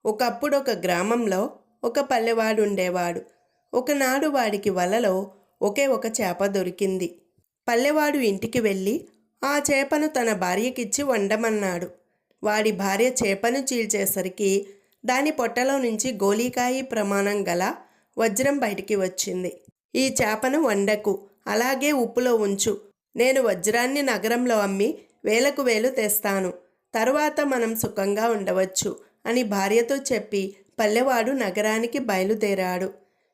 ఒకప్పుడు ఒక గ్రామంలో ఒక పల్లెవాడు ఉండేవాడు. ఒకనాడు వాడికి వలలో ఒకే ఒక చేప దొరికింది. పల్లెవాడు ఇంటికి వెళ్ళి ఆ చేపను తన భార్యకిచ్చి వండమన్నాడు. వాడి భార్య చేపను చీల్చేసరికి దాని పొట్టలో నుంచి గోలీకాయి ప్రమాణం గల వజ్రం బయటికి వచ్చింది. ఈ చేపను వండకు, అలాగే ఉప్పులో ఉంచు. నేను వజ్రాన్ని నగరంలో అమ్మి వేలకు వేలు తెస్తాను. తరువాత మనం సుఖంగా ఉండవచ్చు అని భార్యతో చెప్పి పల్లెవాడు నగరానికి బయలుదేరాడు.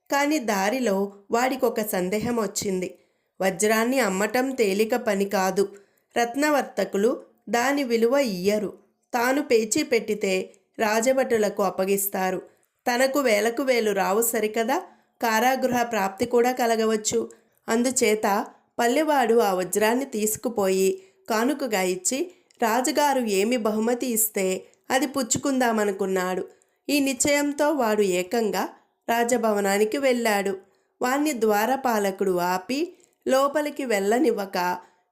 కానీ దారిలో వాడికొక సందేహం వచ్చింది. వజ్రాన్ని అమ్మటం తేలిక పని కాదు. రత్నవర్తకులు దాని విలువ ఇయ్యరు. తాను పేచీ పెట్టితే రాజభటులకు అప్పగిస్తారు. తనకు వేలకు వేలు రావు సరికదా, కారాగృహ ప్రాప్తి కూడా కలగవచ్చు. అందుచేత పల్లెవాడు ఆ వజ్రాన్ని తీసుకుపోయి కానుకగా ఇచ్చి రాజుగారు ఏమి బహుమతి ఇస్తే అది పుచ్చుకుందామనుకున్నాడు. ఈ నిశ్చయంతో వాడు ఏకంగా రాజభవనానికి వెళ్ళాడు. వాణ్ణి ద్వారపాలకుడు ఆపి లోపలికి వెళ్ళనివ్వక,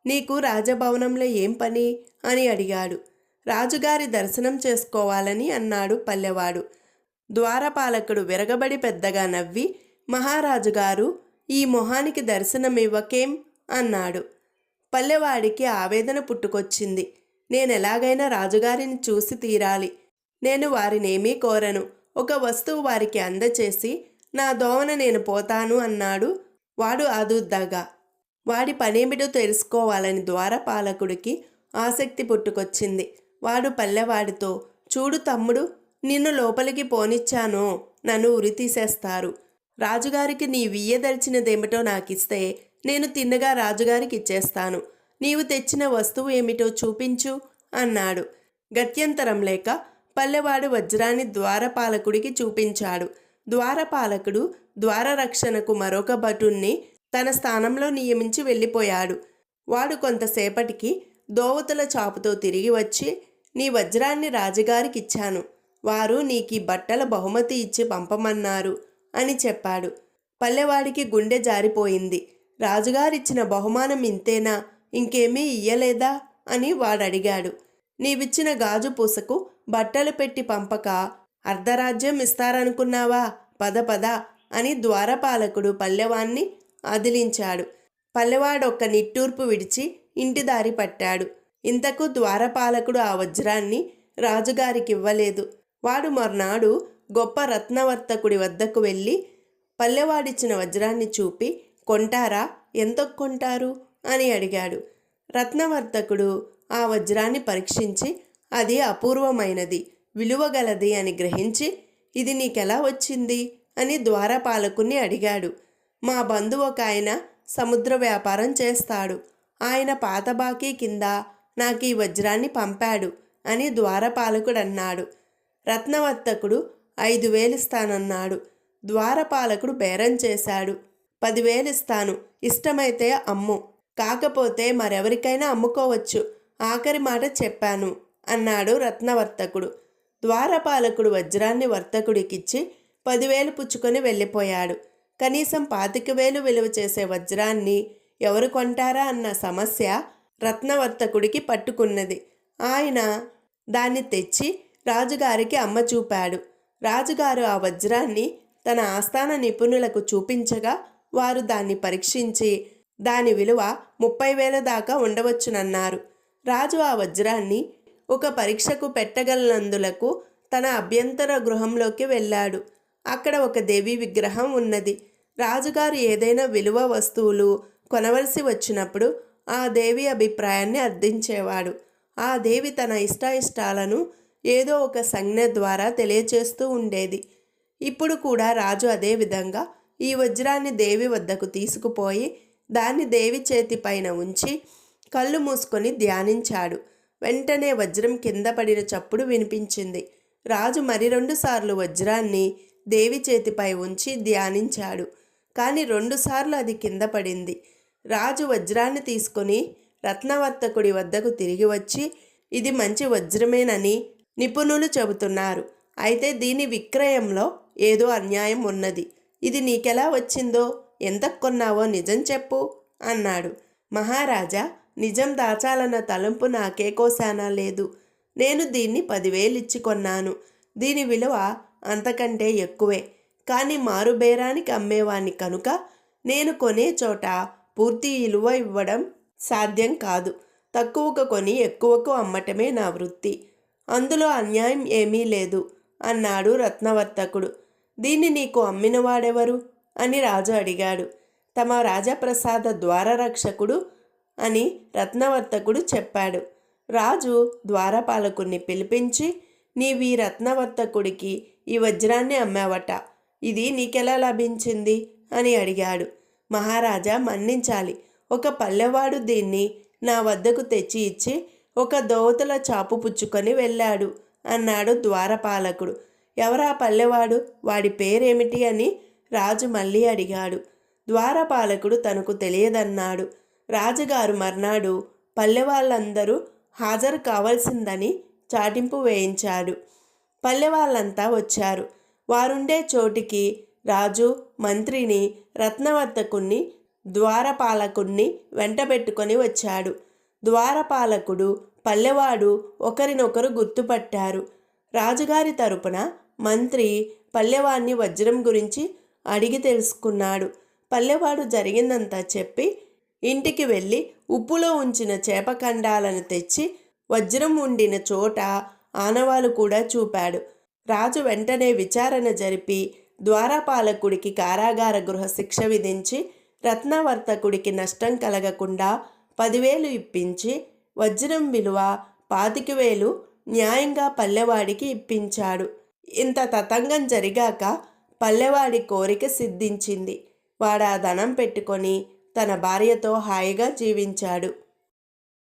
నీకు రాజభవనంలో ఏం పని అని అడిగాడు. రాజుగారి దర్శనం చేసుకోవాలని అన్నాడు పల్లెవాడు. ద్వారపాలకుడు విరగబడి పెద్దగా నవ్వి, మహారాజుగారు ఈ మొహానికి దర్శనమివ్వకేం అన్నాడు. పల్లెవాడికి ఆవేదన పుట్టుకొచ్చింది. నేనెలాగైనా రాజుగారిని చూసి తీరాలి. నేను వారినేమీ కోరను. ఒక వస్తువు వారికి అందచేసి నా దోవన నేను పోతాను అన్నాడు వాడు ఆదుర్దాగా. వాడి పనేమిటో తెలుసుకోవాలని ద్వారపాలకుడికి ఆసక్తి పుట్టుకొచ్చింది. వాడు పల్లెవాడితో, చూడు తమ్ముడు, నిన్ను లోపలికి పోనిచ్చానో నన్ను ఉరి తీసేస్తారు. రాజుగారికి నీ వియ్యదలిచినదేమిటో నాకిస్తే నేను తిన్నగా రాజుగారికి ఇచ్చేస్తాను. నీవు తెచ్చిన వస్తువు ఏమిటో చూపించు అన్నాడు. గత్యంతరం లేక పల్లెవాడు వజ్రాన్ని ద్వారపాలకుడికి చూపించాడు. ద్వారపాలకుడు ద్వారరక్షణకు మరొక భటుణ్ణి తన స్థానంలో నియమించి వెళ్ళిపోయాడు. వాడు కొంతసేపటికి దోవతుల చాపుతో తిరిగి వచ్చి, నీ వజ్రాన్ని రాజుగారికి ఇచ్చాను. వారు నీకీ బట్టల బహుమతి ఇచ్చి పంపమన్నారు అని చెప్పాడు. పల్లెవాడికి గుండె జారిపోయింది. రాజుగారిచ్చిన బహుమానం ఇంతేనా, ఇంకేమీ ఇయ్యలేదా అని వాడడిగాడు. నీవిచ్చిన గాజు పూసకు బట్టలు పెట్టి పంపక అర్ధరాజ్యం ఇస్తారనుకున్నావా? పద పద అని ద్వారపాలకుడు పల్లెవాణ్ణి అదిలించాడు. పల్లెవాడొక్క నిట్టూర్పు విడిచి ఇంటి దారి పట్టాడు. ఇంతకు ద్వారపాలకుడు ఆ వజ్రాన్ని రాజుగారికి ఇవ్వలేదు. వాడు మర్నాడు గొప్ప రత్నవర్తకుడి వద్దకు వెళ్ళి పల్లెవాడిచ్చిన వజ్రాన్ని చూపి, కొంటారా? ఎంతకు కొంటారు అని అడిగాడు. రత్నవర్తకుడు ఆ వజ్రాన్ని పరీక్షించి, అది అపూర్వమైనది, విలువగలది అని గ్రహించి, ఇది నీకెలా వచ్చింది అని ద్వారపాలకుణ్ణి అడిగాడు. మా బంధువు ఒక ఆయన సముద్ర వ్యాపారం చేస్తాడు. ఆయన పాత బాకీ కింద నాకు ఈ వజ్రాన్ని పంపాడు అని ద్వారపాలకుడు అన్నాడు. రత్నవర్తకుడు 5,000 ఇస్తానన్నాడు. ద్వారపాలకుడు బేరం చేశాడు. 10,000 ఇస్తాను, ఇష్టమైతే అమ్ము, కాకపోతే మరెవరికైనా అమ్ముకోవచ్చు, ఆఖరి మాట చెప్పాను అన్నాడు రత్నవర్తకుడు. ద్వారపాలకుడు వజ్రాన్ని వర్తకుడికిచ్చి 10,000 పుచ్చుకొని వెళ్ళిపోయాడు. కనీసం 25,000 విలువ చేసే వజ్రాన్ని ఎవరు కొంటారా అన్న సమస్య రత్నవర్తకుడికి పట్టుకున్నది. ఆయన దాన్ని తెచ్చి రాజుగారికి అమ్మ చూపాడు. రాజుగారు ఆ వజ్రాన్ని తన ఆస్థాన నిపుణులకు చూపించగా వారు దాన్ని పరీక్షించి దాని విలువ 30,000 దాకా ఉండవచ్చునన్నారు. రాజు ఆ వజ్రాన్ని ఒక పరీక్షకు పెట్టగలనందులకు తన అభ్యంతర గృహంలోకి వెళ్ళాడు. అక్కడ ఒక దేవి విగ్రహం ఉన్నది. రాజుగారు ఏదైనా విలువ వస్తువులు కొనవలసి వచ్చినప్పుడు ఆ దేవి అభిప్రాయాన్ని అర్థించేవాడు. ఆ దేవి తన ఇష్టాయిష్టాలను ఏదో ఒక సంజ్ఞ ద్వారా తెలియచేస్తూ ఉండేది. ఇప్పుడు కూడా రాజు అదే విధంగా ఈ వజ్రాన్ని దేవి వద్దకు తీసుకుపోయి దాన్ని దేవి చేతిపైన ఉంచి కళ్ళు మూసుకొని ధ్యానించాడు. వెంటనే వజ్రం కింద పడిన చప్పుడు వినిపించింది. రాజు మరి 2 సార్లు వజ్రాన్ని దేవి చేతిపై ఉంచి ధ్యానించాడు. కానీ 2 సార్లు అది కింద పడింది. రాజు వజ్రాన్ని తీసుకొని రత్నవర్తకుడి వద్దకు తిరిగి వచ్చి, ఇది మంచి వజ్రమేనని నిపుణులు చెబుతున్నారు. అయితే దీని విక్రయంలో ఏదో అన్యాయం ఉన్నది. ఇది నీకెలా వచ్చిందో, ఎంతకు కొన్నావో నిజం చెప్పు అన్నాడు. మహారాజా, నిజం దాచాలన్న తలంపు నాకే కోశానా లేదు. నేను దీన్ని 10,000 ఇచ్చి కొన్నాను. దీని విలువ అంతకంటే ఎక్కువే. కానీ మారుబేరానికి అమ్మేవాణ్ణి కనుక నేను కొనే చోట పూర్తి విలువ ఇవ్వడం సాధ్యం కాదు. తక్కువకు కొని ఎక్కువకు అమ్మటమే నా వృత్తి. అందులో అన్యాయం ఏమీ లేదు అన్నాడు రత్నవర్తకుడు. దీన్ని నీకు అమ్మినవాడెవరు అని రాజు అడిగాడు. తమ రాజప్రసాద ద్వారరక్షకుడు అని రత్నవర్తకుడు చెప్పాడు. రాజు ద్వారపాలకుణ్ణి పిలిపించి, నీవీ రత్నవర్తకుడికి ఈ వజ్రాన్ని అమ్మావట, ఇది నీకెలా లభించింది అని అడిగాడు. మహారాజా, మన్నించాలి, ఒక పల్లెవాడు దీన్ని నా వద్దకు తెచ్చి ఇచ్చి ఒక దోవతల చాపు పుచ్చుకొని వెళ్ళాడు అన్నాడు ద్వారపాలకుడు. ఎవరా పల్లెవాడు, వాడి పేరేమిటి అని రాజు మళ్ళీ అడిగాడు. ద్వారపాలకుడు తనకు తెలియదన్నాడు. రాజుగారు మర్నాడు పల్లెవాళ్ళందరూ హాజరు కావాల్సిందని చాటింపు వేయించాడు. పల్లెవాళ్ళంతా వచ్చారు. వారుండే చోటికి రాజు మంత్రిని, రత్నవర్తకుణ్ణి, ద్వారపాలకుణ్ణి వెంటబెట్టుకొని వచ్చాడు. ద్వారపాలకుడు, పల్లెవాడు ఒకరినొకరు గుర్తుపట్టారు. రాజుగారి తరపున మంత్రి పల్లెవాడిని వజ్రం గురించి అడిగి తెలుసుకున్నాడు. పల్లెవాడు జరిగిందంతా చెప్పి ఇంటికి వెళ్ళి ఉప్పులో ఉంచిన చేపకండాలను తెచ్చి వజ్రం ఉండిన చోట ఆనవాలు కూడా చూపాడు. రాజు వెంటనే విచారణ జరిపి ద్వారపాలకుడికి కారాగార గృహ శిక్ష విధించి రత్నవర్తకుడికి నష్టం కలగకుండా 10,000 ఇప్పించి వజ్రం విలువ 25,000 న్యాయంగా పల్లెవాడికి ఇప్పించాడు. ఇంత తతంగం జరిగాక పల్లెవాడి కోరిక సిద్ధించింది. వాడా ధనం పెట్టుకొని తన భార్యతో హాయిగా జీవించాడు.